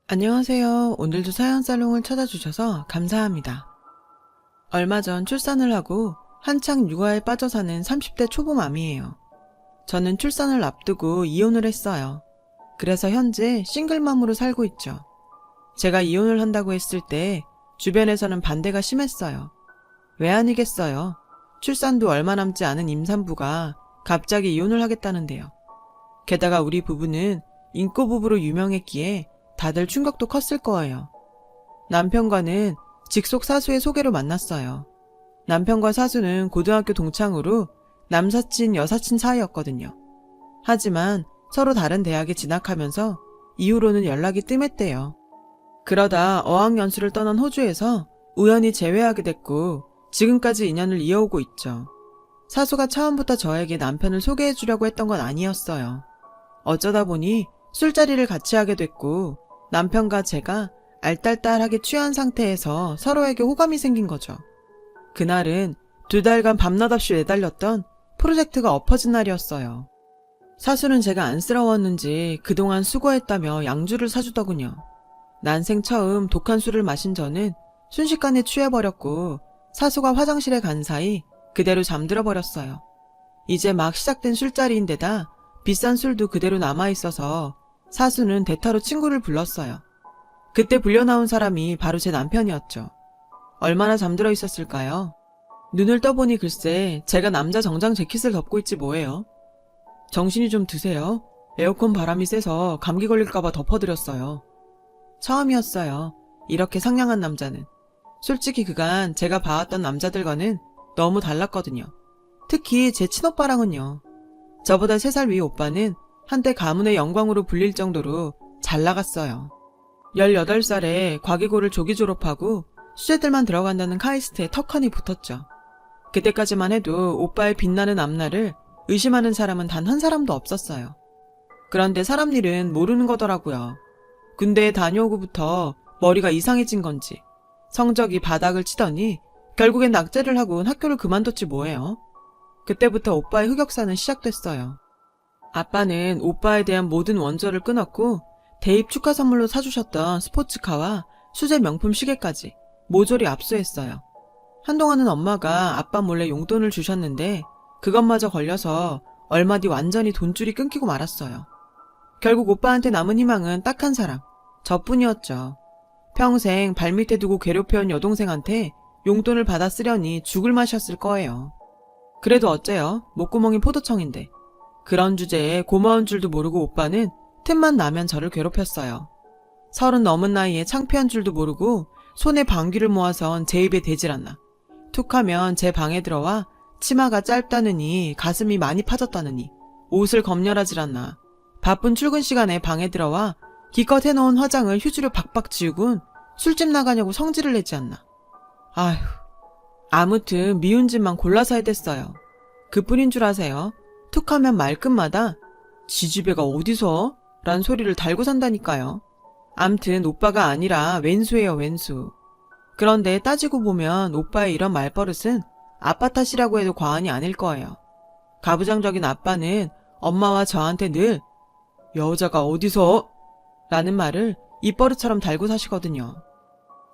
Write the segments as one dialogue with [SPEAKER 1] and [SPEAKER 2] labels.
[SPEAKER 1] 안녕하세요. 오늘도 사연살롱을 찾아주셔서 감사합니다. 얼마 전 출산을 하고 한창 육아에 빠져 사는 30대 초보맘이에요. 저는 출산을 앞두고 이혼을 했어요. 그래서 현재 싱글맘으로 살고 있죠. 제가 이혼을 한다고 했을 때 주변에서는 반대가 심했어요. 왜 아니겠어요? 출산도 얼마 남지 않은 임산부가 갑자기 이혼을 하겠다는데요. 게다가 우리 부부는 인꼬부부로 유명했기에 다들 충격도 컸을 거예요. 남편과는 직속 사수의 소개로 만났어요. 남편과 사수는 고등학교 동창으로 남사친 여사친 사이였거든요. 하지만 서로 다른 대학에 진학하면서 이후로는 연락이 뜸했대요. 그러다 어학연수를 떠난 호주에서 우연히 재회하게 됐고 지금까지 인연을 이어오고 있죠. 사수가 처음부터 저에게 남편을 소개해주려고 했던 건 아니었어요. 어쩌다 보니 술자리를 같이 하게 됐고 남편과 제가 알딸딸하게 취한 상태에서 서로에게 호감이 생긴 거죠. 그날은 2달간 밤낮없이 매달렸던 프로젝트가 엎어진 날이었어요. 사수는 제가 안쓰러웠는지 그동안 수고했다며 양주를 사주더군요. 난생 처음 독한 술을 마신 저는 순식간에 취해버렸고 사수가 화장실에 간 사이 그대로 잠들어 버렸어요. 이제 막 시작된 술자리인데다 비싼 술도 그대로 남아있어서 사수는 대타로 친구를 불렀어요. 그때 불려나온 사람이 바로 제 남편이었죠. 얼마나 잠들어 있었을까요? 눈을 떠보니 글쎄 제가 남자 정장 재킷을 덮고 있지 뭐예요. 정신이 좀 드세요. 에어컨 바람이 세서 감기 걸릴까봐 덮어드렸어요. 처음이었어요. 이렇게 상냥한 남자는. 솔직히 그간 제가 봐왔던 남자들과는 너무 달랐거든요. 특히 제 친오빠랑은요. 저보다 3살 위 오빠는 한때 가문의 영광으로 불릴 정도로 잘 나갔어요. 18살에 과기고를 조기 졸업하고 수재들만 들어간다는 카이스트에 턱하니 붙었죠. 그때까지만 해도 오빠의 빛나는 앞날을 의심하는 사람은 단 한 사람도 없었어요. 그런데 사람 일은 모르는 거더라고요. 군대에 다녀오고부터 머리가 이상해진 건지 성적이 바닥을 치더니 결국엔 낙제를 하곤 학교를 그만뒀지 뭐예요. 그때부터 오빠의 흑역사는 시작됐어요. 아빠는 오빠에 대한 모든 원조를 끊었고 대입 축하 선물로 사주셨던 스포츠카와 수제 명품 시계까지 모조리 압수했어요. 한동안은 엄마가 아빠 몰래 용돈을 주셨는데 그것마저 걸려서 얼마 뒤 완전히 돈줄이 끊기고 말았어요. 결국 오빠한테 남은 희망은 딱 한 사람, 저뿐이었죠. 평생 발밑에 두고 괴롭혀온 여동생한테 용돈을 받아 쓰려니 죽을 맛이었을 거예요. 그래도 어째요? 목구멍이 포도청인데. 그런 주제에 고마운 줄도 모르고 오빠는 틈만 나면 저를 괴롭혔어요. 30 넘은 나이에 창피한 줄도 모르고 손에 방귀를 모아선 제 입에 대질 않나. 툭하면 제 방에 들어와 치마가 짧다느니 가슴이 많이 파졌다느니 옷을 검열하질 않나. 바쁜 출근 시간에 방에 들어와 기껏 해놓은 화장을 휴지로 박박 지우곤 술집 나가냐고 성질을 내지 않나. 아휴, 아무튼 미운 짓만 골라서 해댔어요. 그뿐인 줄 아세요? 툭하면 말끝마다 지지배가 어디서? 란 소리를 달고 산다니까요. 암튼 오빠가 아니라 왼수예요, 왼수. 그런데 따지고 보면 오빠의 이런 말버릇은 아빠 탓이라고 해도 과언이 아닐 거예요. 가부장적인 아빠는 엄마와 저한테 늘 여자가 어디서? 라는 말을 입버릇처럼 달고 사시거든요.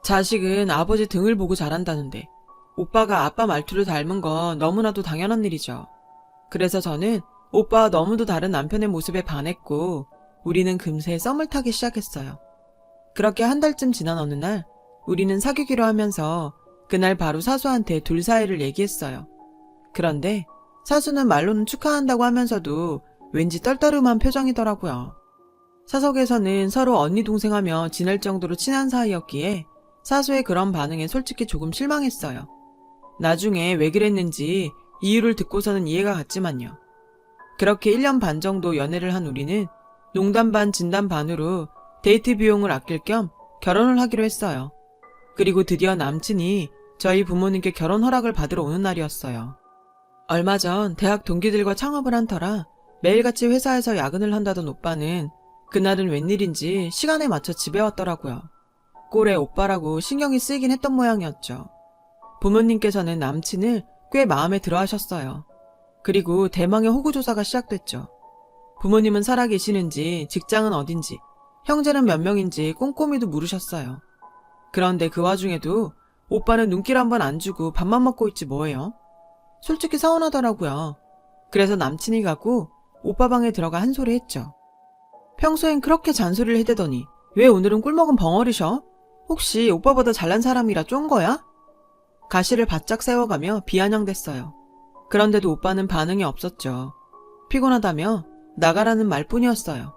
[SPEAKER 1] 자식은 아버지 등을 보고 자란다는데 오빠가 아빠 말투를 닮은 건 너무나도 당연한 일이죠. 그래서 저는 오빠와 너무도 다른 남편의 모습에 반했고 우리는 금세 썸을 타기 시작했어요. 그렇게 한 달쯤 지난 어느 날 우리는 사귀기로 하면서 그날 바로 사수한테 둘 사이를 얘기했어요. 그런데 사수는 말로는 축하한다고 하면서도 왠지 떨떠름한 표정이더라고요. 사석에서는 서로 언니 동생하며 지낼 정도로 친한 사이였기에 사수의 그런 반응에 솔직히 조금 실망했어요. 나중에 왜 그랬는지 이유를 듣고서는 이해가 갔지만요. 그렇게 1년 반 정도 연애를 한 우리는 농담 반 진담 반으로 데이트 비용을 아낄 겸 결혼을 하기로 했어요. 그리고 드디어 남친이 저희 부모님께 결혼 허락을 받으러 오는 날이었어요. 얼마 전 대학 동기들과 창업을 한 터라 매일같이 회사에서 야근을 한다던 오빠는 그날은 웬일인지 시간에 맞춰 집에 왔더라고요. 꼴에 오빠라고 신경이 쓰이긴 했던 모양이었죠. 부모님께서는 남친을 꽤 마음에 들어 하셨어요. 그리고 대망의 호구조사가 시작됐죠. 부모님은 살아계시는지, 직장은 어딘지, 형제는 몇 명인지 꼼꼼히도 물으셨어요. 그런데 그 와중에도 오빠는 눈길 한 번 안 주고 밥만 먹고 있지 뭐예요. 솔직히 서운하더라고요. 그래서 남친이 가고 오빠 방에 들어가 한 소리 했죠. 평소엔 그렇게 잔소리를 해대더니 왜 오늘은 꿀먹은 벙어리셔? 혹시 오빠보다 잘난 사람이라 쫀 거야? 가시를 바짝 세워가며 비아냥댔어요. 그런데도 오빠는 반응이 없었죠. 피곤하다며 나가라는 말뿐이었어요.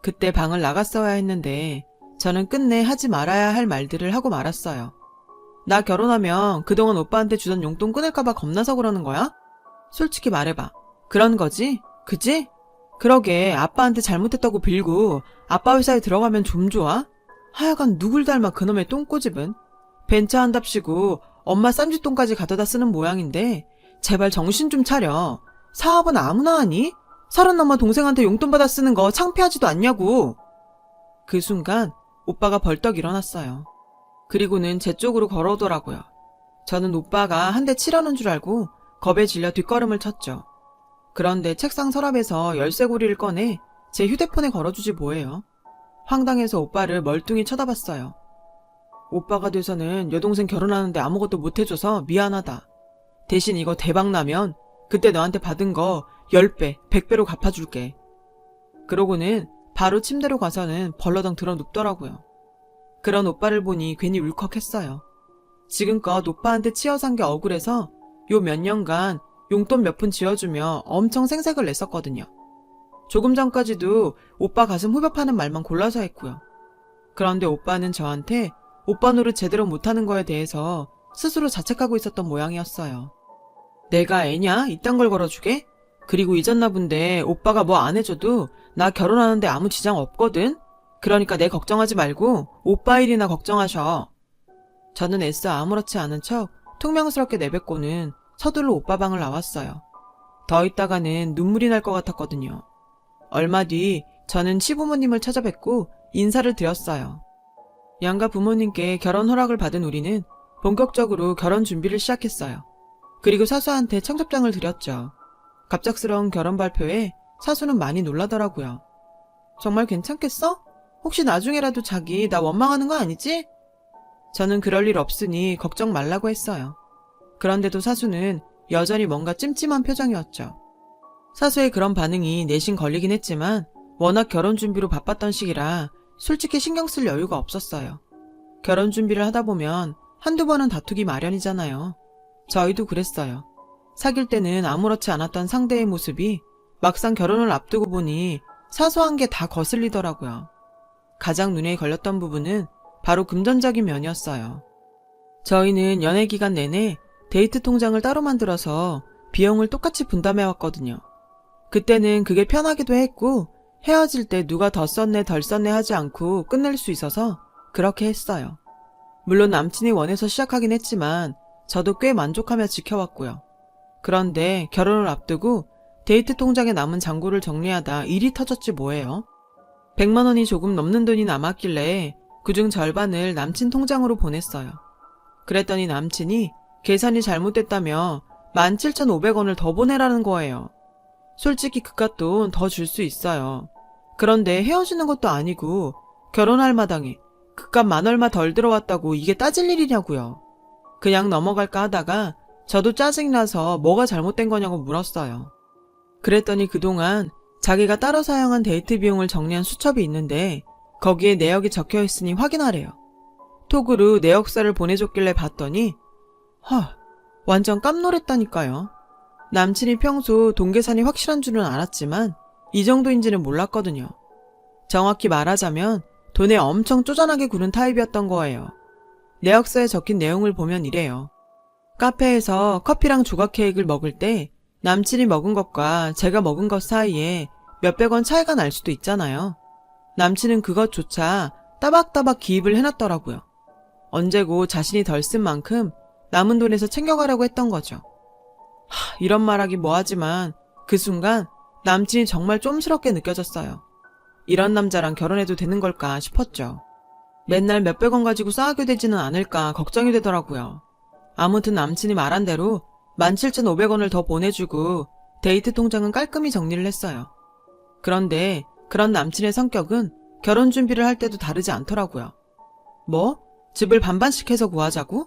[SPEAKER 1] 그때 방을 나갔어야 했는데 저는 끝내 하지 말아야 할 말들을 하고 말았어요. 나 결혼하면 그동안 오빠한테 주던 용돈 끊을까봐 겁나서 그러는 거야? 솔직히 말해봐. 그런 거지? 그지? 그러게 아빠한테 잘못했다고 빌고 아빠 회사에 들어가면 좀 좋아? 하여간 누굴 닮아 그놈의 똥꼬집은. 벤처한답시고 엄마 쌈짓돈까지 가져다 쓰는 모양인데 제발 정신 좀 차려. 사업은 아무나 하니? 30 넘어 동생한테 용돈 받아 쓰는 거 창피하지도 않냐고. 그 순간 오빠가 벌떡 일어났어요. 그리고는 제 쪽으로 걸어오더라고요. 저는 오빠가 한 대 치려는 줄 알고 겁에 질려 뒷걸음을 쳤죠. 그런데 책상 서랍에서 열쇠고리를 꺼내 제 휴대폰에 걸어주지 뭐예요. 황당해서 오빠를 멀뚱히 쳐다봤어요. 오빠가 돼서는 여동생 결혼하는데 아무것도 못해줘서 미안하다. 대신 이거 대박나면 그때 너한테 받은 거 10배, 100배로 갚아줄게. 그러고는 바로 침대로 가서는 벌러덩 들어 눕더라고요. 그런 오빠를 보니 괜히 울컥했어요. 지금껏 오빠한테 치여 산 게 억울해서 요 몇 년간 용돈 몇 푼 지어주며 엄청 생색을 냈었거든요. 조금 전까지도 오빠 가슴 후벼 파는 말만 골라서 했고요. 그런데 오빠는 저한테 오빠 노릇 제대로 못하는 거에 대해서 스스로 자책하고 있었던 모양이었어요. 내가 애냐? 이딴 걸 걸어주게? 그리고 잊었나 본데 오빠가 뭐 안 해줘도 나 결혼하는데 아무 지장 없거든? 그러니까 내 걱정하지 말고 오빠 일이나 걱정하셔. 저는 애써 아무렇지 않은 척 퉁명스럽게 내뱉고는 서둘러 오빠 방을 나왔어요. 더 있다가는 눈물이 날 것 같았거든요. 얼마 뒤 저는 시부모님을 찾아뵙고 인사를 드렸어요. 양가 부모님께 결혼 허락을 받은 우리는 본격적으로 결혼 준비를 시작했어요. 그리고 사수한테 청첩장을 드렸죠. 갑작스러운 결혼 발표에 사수는 많이 놀라더라고요. 정말 괜찮겠어? 혹시 나중에라도 자기 나 원망하는 거 아니지? 저는 그럴 일 없으니 걱정 말라고 했어요. 그런데도 사수는 여전히 뭔가 찜찜한 표정이었죠. 사수의 그런 반응이 내심 걸리긴 했지만 워낙 결혼 준비로 바빴던 시기라 솔직히 신경 쓸 여유가 없었어요. 결혼 준비를 하다 보면 한두 번은 다투기 마련이잖아요. 저희도 그랬어요. 사귈 때는 아무렇지 않았던 상대의 모습이 막상 결혼을 앞두고 보니 사소한 게 다 거슬리더라고요. 가장 눈에 걸렸던 부분은 바로 금전적인 면이었어요. 저희는 연애 기간 내내 데이트 통장을 따로 만들어서 비용을 똑같이 분담해왔거든요. 그때는 그게 편하기도 했고 헤어질 때 누가 더 썼네 덜 썼네 하지 않고 끝낼 수 있어서 그렇게 했어요. 물론 남친이 원해서 시작하긴 했지만 저도 꽤 만족하며 지켜왔고요. 그런데 결혼을 앞두고 데이트 통장에 남은 잔고를 정리하다 일이 터졌지 뭐예요. 100만 원이 조금 넘는 돈이 남았길래 그중 절반을 남친 통장으로 보냈어요. 그랬더니 남친이 계산이 잘못됐다며 17,500원을 더 보내라는 거예요. 솔직히 그깟 돈 더 줄 수 있어요. 그런데 헤어지는 것도 아니고 결혼할 마당에 그깟 만 얼마 덜 들어왔다고 이게 따질 일이냐고요. 그냥 넘어갈까 하다가 저도 짜증이 나서 뭐가 잘못된 거냐고 물었어요. 그랬더니 그동안 자기가 따로 사용한 데이트 비용을 정리한 수첩이 있는데 거기에 내역이 적혀 있으니 확인하래요. 톡으로 내역서를 보내줬길래 봤더니 완전 깜놀했다니까요. 남친이 평소 돈 계산이 확실한 줄은 알았지만 이 정도인지는 몰랐거든요. 정확히 말하자면 돈에 엄청 쪼잔하게 구는 타입이었던 거예요. 내역서에 적힌 내용을 보면 이래요. 카페에서 커피랑 조각 케이크를 먹을 때 남친이 먹은 것과 제가 먹은 것 사이에 몇백 원 차이가 날 수도 있잖아요. 남친은 그것조차 따박따박 기입을 해놨더라고요. 언제고 자신이 덜 쓴 만큼 남은 돈에서 챙겨가려고 했던 거죠. 이런 말하기 뭐하지만 그 순간 남친이 정말 쫌스럽게 느껴졌어요. 이런 남자랑 결혼해도 되는 걸까 싶었죠. 맨날 몇백 원 가지고 싸우게 되지는 않을까 걱정이 되더라고요. 아무튼 남친이 말한 대로 17,500원을 더 보내주고 데이트 통장은 깔끔히 정리를 했어요. 그런데 그런 남친의 성격은 결혼 준비를 할 때도 다르지 않더라고요. 뭐? 집을 반반씩 해서 구하자고?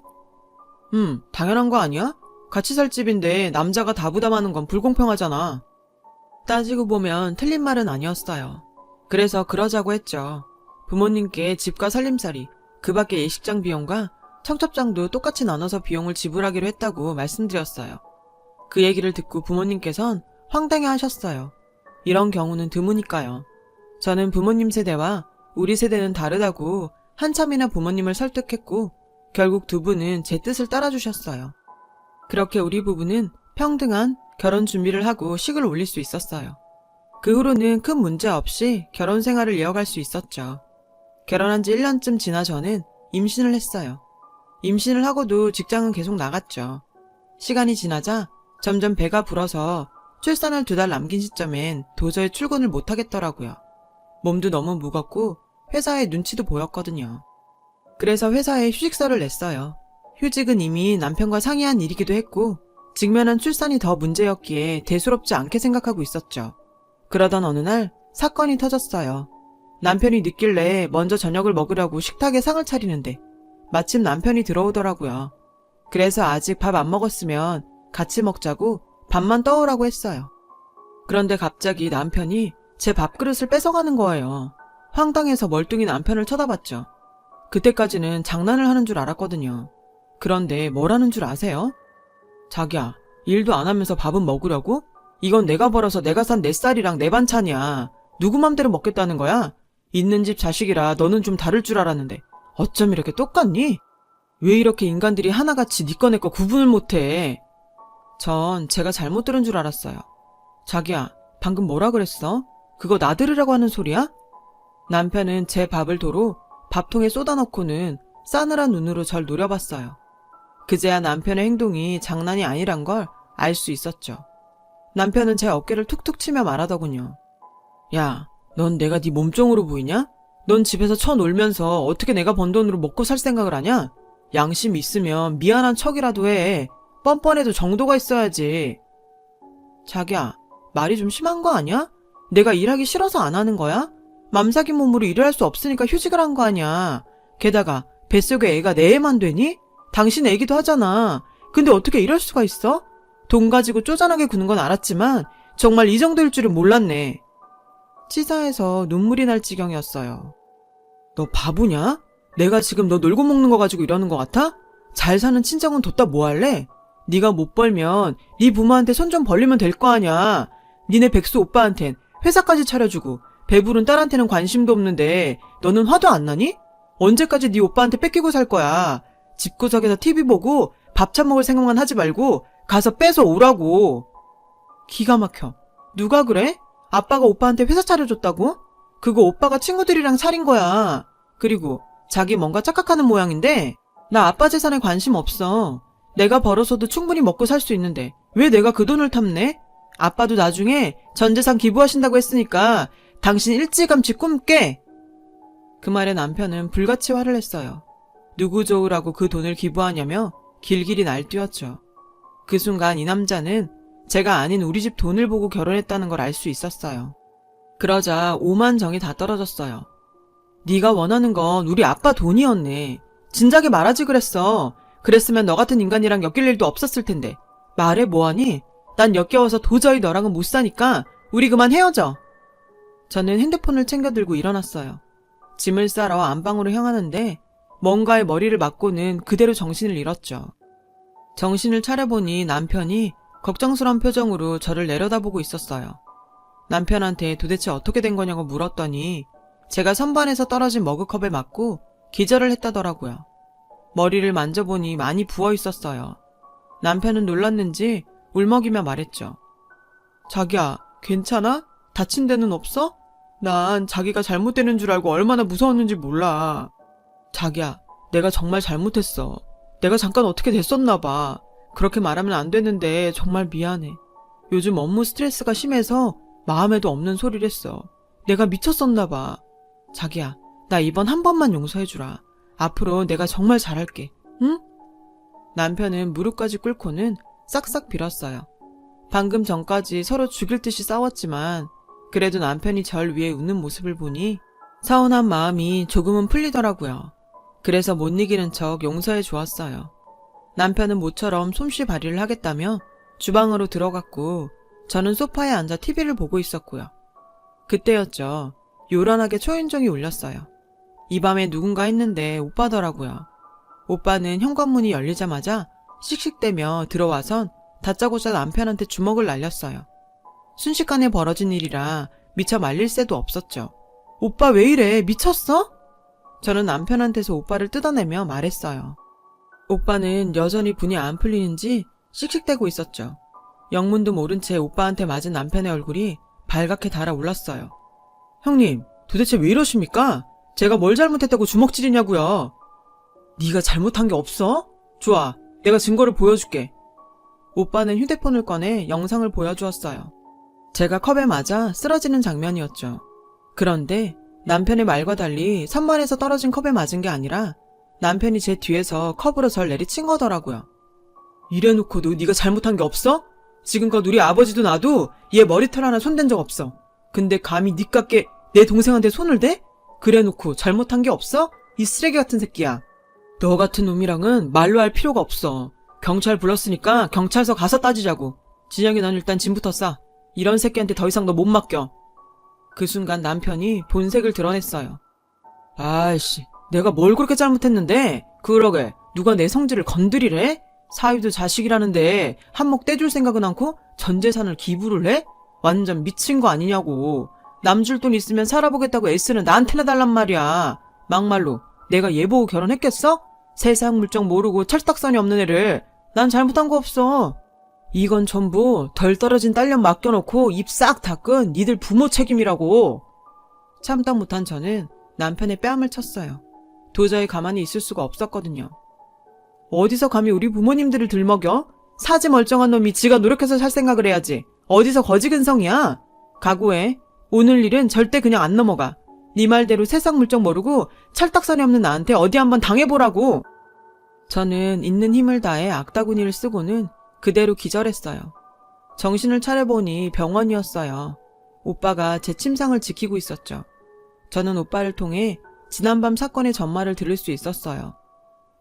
[SPEAKER 1] 당연한 거 아니야? 같이 살 집인데 남자가 다 부담하는 건 불공평하잖아. 따지고 보면 틀린 말은 아니었어요. 그래서 그러자고 했죠. 부모님께 집과 살림살이, 그 밖에 예식장 비용과 청첩장도 똑같이 나눠서 비용을 지불하기로 했다고 말씀드렸어요. 그 얘기를 듣고 부모님께선 황당해 하셨어요. 이런 경우는 드무니까요. 저는 부모님 세대와 우리 세대는 다르다고 한참이나 부모님을 설득했고 결국 두 분은 제 뜻을 따라주셨어요. 그렇게 우리 부부는 평등한 결혼 준비를 하고 식을 올릴 수 있었어요. 그 후로는 큰 문제 없이 결혼 생활을 이어갈 수 있었죠. 결혼한 지 1년쯤 지나 저는 임신을 했어요. 임신을 하고도 직장은 계속 나갔죠. 시간이 지나자 점점 배가 불어서 출산을 2달 남긴 시점엔 도저히 출근을 못하겠더라고요. 몸도 너무 무겁고 회사에 눈치도 보였거든요. 그래서 회사에 휴직서를 냈어요. 휴직은 이미 남편과 상의한 일이기도 했고 직면한 출산이 더 문제였기에 대수롭지 않게 생각하고 있었죠. 그러던 어느 날 사건이 터졌어요. 남편이 늦길래 먼저 저녁을 먹으려고 식탁에 상을 차리는데 마침 남편이 들어오더라고요. 그래서 아직 밥 안 먹었으면 같이 먹자고 밥만 떠오라고 했어요. 그런데 갑자기 남편이 제 밥그릇을 뺏어가는 거예요. 황당해서 멀뚱히 남편을 쳐다봤죠. 그때까지는 장난을 하는 줄 알았거든요. 그런데 뭐라는 줄 아세요? 자기야, 일도 안 하면서 밥은 먹으려고? 이건 내가 벌어서 내가 산 내 쌀이랑 내 반찬이야. 누구 맘대로 먹겠다는 거야? 있는 집 자식이라 너는 좀 다를 줄 알았는데 어쩜 이렇게 똑같니? 왜 이렇게 인간들이 하나같이 니 거 내 거 구분을 못해? 전 제가 잘못 들은 줄 알았어요. 자기야, 방금 뭐라 그랬어? 그거 나 들으라고 하는 소리야? 남편은 제 밥을 도로 밥통에 쏟아넣고는 싸늘한 눈으로 절 노려봤어요. 그제야 남편의 행동이 장난이 아니란 걸 알 수 있었죠. 남편은 제 어깨를 툭툭 치며 말하더군요. 야, 넌 내가 네 몸종으로 보이냐? 넌 집에서 쳐놀면서 어떻게 내가 번 돈으로 먹고 살 생각을 하냐? 양심 있으면 미안한 척이라도 해. 뻔뻔해도 정도가 있어야지. 자기야, 말이 좀 심한 거 아니야? 내가 일하기 싫어서 안 하는 거야? 맘사긴 몸으로 일을 할 수 없으니까 휴직을 한 거 아니야. 게다가 뱃속에 애가 내 애만 되니? 당신 애기도 하잖아. 근데 어떻게 이럴 수가 있어? 돈 가지고 쪼잔하게 구는 건 알았지만 정말 이 정도일 줄은 몰랐네. 치사해서 눈물이 날 지경이었어요. 너 바보냐? 내가 지금 너 놀고 먹는 거 가지고 이러는 거 같아? 잘 사는 친정은 뒀다 뭐 할래? 네가 못 벌면 네 부모한테 손 좀 벌리면 될 거 아냐. 니네 백수 오빠한텐 회사까지 차려주고 배부른 딸한테는 관심도 없는데 너는 화도 안 나니? 언제까지 네 오빠한테 뺏기고 살 거야. 집구석에서 TV 보고 밥참 먹을 생각만 하지 말고 가서 뺏어 오라고. 기가 막혀. 누가 그래? 아빠가 오빠한테 회사 차려줬다고? 그거 오빠가 친구들이랑 차린 거야. 그리고 자기 뭔가 착각하는 모양인데 나 아빠 재산에 관심 없어. 내가 벌어서도 충분히 먹고 살 수 있는데 왜 내가 그 돈을 탐내? 아빠도 나중에 전 재산 기부하신다고 했으니까 당신 일찌감치 꿈 깨. 그 말에 남편은 불같이 화를 냈어요. 누구 좋으라고 그 돈을 기부하냐며 길길이 날뛰었죠. 그 순간 이 남자는 제가 아닌 우리 집 돈을 보고 결혼했다는 걸 알 수 있었어요. 그러자 오만 정이 다 떨어졌어요. 네가 원하는 건 우리 아빠 돈이었네. 진작에 말하지 그랬어. 그랬으면 너 같은 인간이랑 엮일 일도 없었을 텐데. 말해 뭐하니? 난 역겨워서 도저히 너랑은 못 사니까 우리 그만 헤어져. 저는 핸드폰을 챙겨 들고 일어났어요. 짐을 싸러 안방으로 향하는데 뭔가에 머리를 맞고는 그대로 정신을 잃었죠. 정신을 차려보니 남편이 걱정스러운 표정으로 저를 내려다보고 있었어요. 남편한테 도대체 어떻게 된 거냐고 물었더니 제가 선반에서 떨어진 머그컵에 맞고 기절을 했다더라고요. 머리를 만져보니 많이 부어 있었어요. 남편은 놀랐는지 울먹이며 말했죠. 자기야, 괜찮아? 다친 데는 없어? 난 자기가 잘못되는 줄 알고 얼마나 무서웠는지 몰라. 자기야, 내가 정말 잘못했어. 내가 잠깐 어떻게 됐었나 봐. 그렇게 말하면 안 되는데 정말 미안해. 요즘 업무 스트레스가 심해서 마음에도 없는 소리를 했어. 내가 미쳤었나 봐. 자기야, 나 이번 한 번만 용서해주라. 앞으로 내가 정말 잘할게. 응? 남편은 무릎까지 꿇고는 싹싹 빌었어요. 방금 전까지 서로 죽일 듯이 싸웠지만 그래도 남편이 절 위해 웃는 모습을 보니 서운한 마음이 조금은 풀리더라고요. 그래서 못 이기는 척 용서해 주었어요. 남편은 모처럼 솜씨 발휘를 하겠다며 주방으로 들어갔고 저는 소파에 앉아 TV를 보고 있었고요. 그때였죠. 요란하게 초인종이 울렸어요. 이 밤에 누군가 했는데 오빠더라고요. 오빠는 현관문이 열리자마자 씩씩대며 들어와선 다짜고짜 남편한테 주먹을 날렸어요. 순식간에 벌어진 일이라 미처 말릴 새도 없었죠. 오빠 왜 이래? 미쳤어? 저는 남편한테서 오빠를 뜯어내며 말했어요. 오빠는 여전히 분이 안 풀리는지 씩씩대고 있었죠. 영문도 모른 채 오빠한테 맞은 남편의 얼굴이 발갛게 달아올랐어요. 형님, 도대체 왜 이러십니까? 제가 뭘 잘못했다고 주먹질이냐고요. 네가 잘못한 게 없어? 좋아, 내가 증거를 보여줄게. 오빠는 휴대폰을 꺼내 영상을 보여주었어요. 제가 컵에 맞아 쓰러지는 장면이었죠. 그런데 남편의 말과 달리 선반에서 떨어진 컵에 맞은 게 아니라 남편이 제 뒤에서 컵으로 절 내리친 거더라고요. 이래놓고도 네가 잘못한 게 없어? 지금껏 우리 아버지도 나도 얘 머리털 하나 손댄 적 없어. 근데 감히 니깎게 내 동생한테 손을 대? 그래놓고 잘못한 게 없어? 이 쓰레기 같은 새끼야. 너 같은 놈이랑은 말로 할 필요가 없어. 경찰 불렀으니까 경찰서 가서 따지자고. 진영이 넌 일단 짐부터 싸. 이런 새끼한테 더 이상 너 못 맡겨. 그 순간 남편이 본색을 드러냈어요. 아이씨, 내가 뭘 그렇게 잘못했는데? 그러게, 누가 내 성질을 건드리래? 사위도 자식이라는데 한몫 떼줄 생각은 않고 전 재산을 기부를 해? 완전 미친 거 아니냐고. 남 줄 돈 있으면 살아보겠다고 애쓰는 나한테나 달란 말이야. 막말로 내가 얘 보고 결혼했겠어? 세상 물정 모르고 철딱선이 없는 애를. 난 잘못한 거 없어. 이건 전부 덜 떨어진 딸년 맡겨놓고 입 싹 닦은 니들 부모 책임이라고. 참다 못한 저는 남편의 뺨을 쳤어요. 도저히 가만히 있을 수가 없었거든요. 어디서 감히 우리 부모님들을 들먹여? 사지 멀쩡한 놈이 지가 노력해서 살 생각을 해야지. 어디서 거지근성이야? 각오해. 오늘 일은 절대 그냥 안 넘어가. 네 말대로 세상 물정 모르고 찰떡선이 없는 나한테 어디 한번 당해보라고. 저는 있는 힘을 다해 악다구니를 쓰고는 그대로 기절했어요. 정신을 차려보니 병원이었어요. 오빠가 제 침상을 지키고 있었죠. 저는 오빠를 통해 지난밤 사건의 전말을 들을 수 있었어요.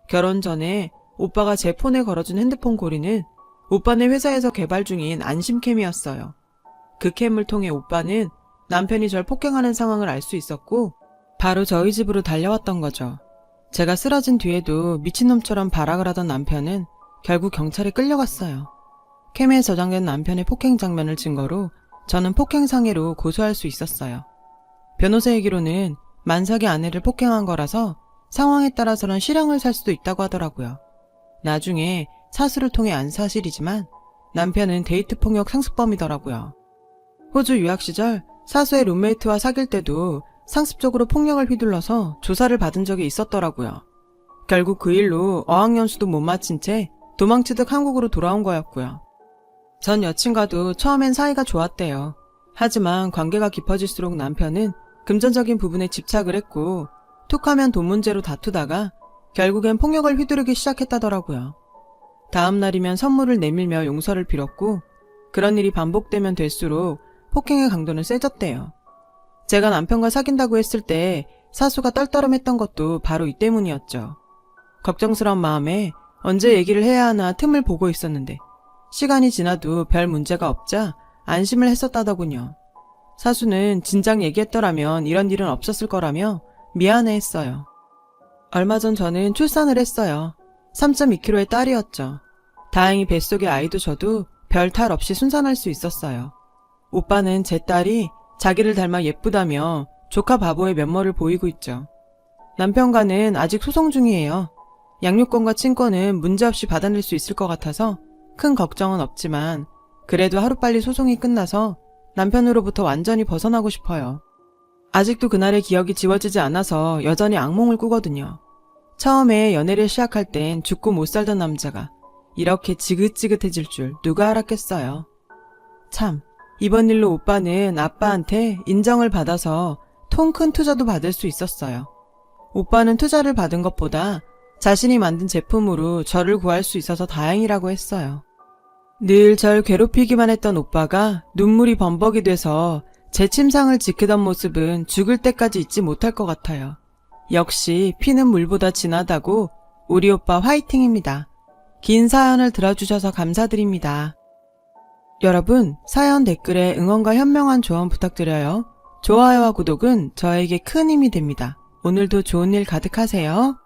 [SPEAKER 1] 결혼 전에 오빠가 제 폰에 걸어준 핸드폰 고리는 오빠네 회사에서 개발 중인 안심캠이었어요. 그 캠을 통해 오빠는 남편이 절 폭행하는 상황을 알 수 있었고 바로 저희 집으로 달려왔던 거죠. 제가 쓰러진 뒤에도 미친놈처럼 발악을 하던 남편은 결국 경찰에 끌려갔어요. 캠에 저장된 남편의 폭행 장면을 증거로 저는 폭행상해로 고소할 수 있었어요. 변호사 얘기로는 만삭의 아내를 폭행한 거라서 상황에 따라서는 실형을 살 수도 있다고 하더라고요. 나중에 사수를 통해 안 사실이지만 남편은 데이트 폭력 상습범이더라고요. 호주 유학 시절 사수의 룸메이트와 사귈 때도 상습적으로 폭력을 휘둘러서 조사를 받은 적이 있었더라고요. 결국 그 일로 어학연수도 못 마친 채 도망치듯 한국으로 돌아온 거였고요. 전 여친과도 처음엔 사이가 좋았대요. 하지만 관계가 깊어질수록 남편은 금전적인 부분에 집착을 했고 툭하면 돈 문제로 다투다가 결국엔 폭력을 휘두르기 시작했다더라고요. 다음 날이면 선물을 내밀며 용서를 빌었고 그런 일이 반복되면 될수록 폭행의 강도는 세졌대요. 제가 남편과 사귄다고 했을 때 사수가 떨떠름했던 것도 바로 이 때문이었죠. 걱정스러운 마음에 언제 얘기를 해야 하나 틈을 보고 있었는데 시간이 지나도 별 문제가 없자 안심을 했었다더군요. 사수는 진작 얘기했더라면 이런 일은 없었을 거라며 미안해했어요. 얼마 전 저는 출산을 했어요. 3.2kg의 딸이었죠. 다행히 뱃속의 아이도 저도 별 탈 없이 순산할 수 있었어요. 오빠는 제 딸이 자기를 닮아 예쁘다며 조카 바보의 면모를 보이고 있죠. 남편과는 아직 소송 중이에요. 양육권과 친권은 문제없이 받아낼 수 있을 것 같아서 큰 걱정은 없지만 그래도 하루빨리 소송이 끝나서 남편으로부터 완전히 벗어나고 싶어요. 아직도 그날의 기억이 지워지지 않아서 여전히 악몽을 꾸거든요. 처음에 연애를 시작할 땐 죽고 못 살던 남자가 이렇게 지긋지긋해질 줄 누가 알았겠어요. 참, 이번 일로 오빠는 아빠한테 인정을 받아서 통 큰 투자도 받을 수 있었어요. 오빠는 투자를 받은 것보다 자신이 만든 제품으로 저를 구할 수 있어서 다행이라고 했어요. 늘 절 괴롭히기만 했던 오빠가 눈물이 범벅이 돼서 제 침상을 지키던 모습은 죽을 때까지 잊지 못할 것 같아요. 역시 피는 물보다 진하다고 우리 오빠 화이팅입니다. 긴 사연을 들어주셔서 감사드립니다. 여러분, 사연 댓글에 응원과 현명한 조언 부탁드려요. 좋아요와 구독은 저에게 큰 힘이 됩니다. 오늘도 좋은 일 가득하세요.